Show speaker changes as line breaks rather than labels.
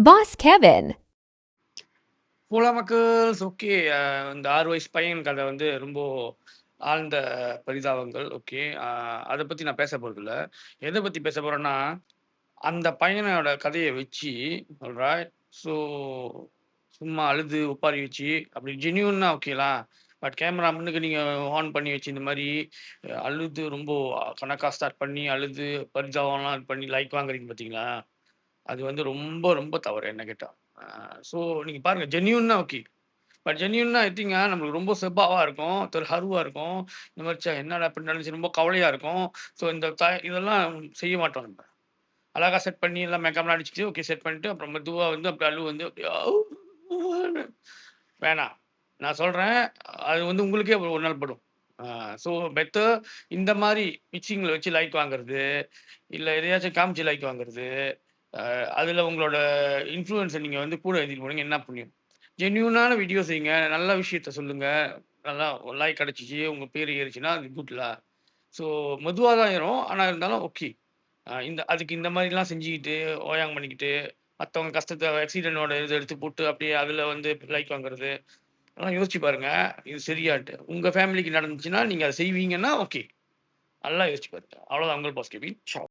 Boss Kevin.
போலா மக்கள்ஸ் okay. இந்த 6 வயசு பையன் கதை வந்து ரொம்ப ஆழ்ந்த பரிதாபங்கள். ஓகே. அதை பத்தி நான் பேச போறதில்ல. எதை பத்தி பேச போறேன்னா, அந்த பையனோட கதையை வச்சு ஆல்ரைட். ஸோ சும்மா அழுது ஒப்பாரி வச்சு அப்படி ஜென்யூன்னா ஓகேலாம். பட் கேமரா முன்னுக்கு நீங்க ஆன் பண்ணி வச்சு இந்த மாதிரி அழுது ரொம்ப கணக்கா ஸ்டார்ட் பண்ணி அழுது பரிதாபம்லாம் இது பண்ணி லைக் வாங்குறீங்க பார்த்தீங்களா? அது வந்து ரொம்ப ரொம்ப தவறு என்ன கேட்டா. ஸோ நீங்க பாருங்க ஜென்யூன்னா ஓகே. பட் ஜென்யூன்னா எத்திங்க நம்மளுக்கு ரொம்ப செபாவா இருக்கும். ஹர்வா இருக்கும். இந்த மாரி ச்சே என்னடா இப்படி நடந்துச்சு ரொம்ப கவலையா இருக்கும். ஸோ இந்த இதெல்லாம் செய்ய மாட்டோம் நம்ம. அழகா செட் பண்ணி எல்லாம் மேக்கப்லாம் அடிச்சுட்டு ஓகே செட் பண்ணிட்டு அப்புறம் மெதுவா வந்து அப்படி அழுவு வந்து அப்படியே வேணாம். நான் சொல்றேன். அது வந்து உங்களுக்கே ஒரு நாள் படும். ஸோ பெட்டர் இந்த மாரி பிச்சிங்ல வச்சு லைக் வாங்குறது, இல்ல எதையாச்சும் காமிச்சு லைக் வாங்குறது, அதுல உங்களோட இன்ஃப்ளூயன்ஸ நீங்க வந்து கூட எழுதிட்டு போனீங்க என்ன புண்ணியம்? ஜென்யூனான வீடியோ செய்யுங்க. நல்ல விஷயத்த சொல்லுங்க. நல்லா லைக் கிடைச்சுச்சு, உங்க பேரு ஏறுச்சுன்னா அது குட்ல. ஸோ மெதுவா தான் ஏறும். ஆனா இருந்தாலும் ஓகே. அதுக்கு இந்த மாரிலாம் செஞ்சுக்கிட்டு, ஓயாங்க பண்ணிக்கிட்டு, மத்தவங்க கஷ்டத்த ஆக்சிடென்ட்டோட இத எடுத்து போட்டு அப்படியே அதுல வந்து லைக் வாங்குறது, அதெல்லாம் யோசிச்சு பாருங்க. இது சரியான்ட்டு. உங்க ஃபேமிலிக்கு நடந்துச்சுன்னா, நீங்க அத செய்வீங்கன்னா ஓகே. நல்லா யோசிச்சு பாருங்க. அவ்வளோதான் உங்கள் பாஸ் கேபின்.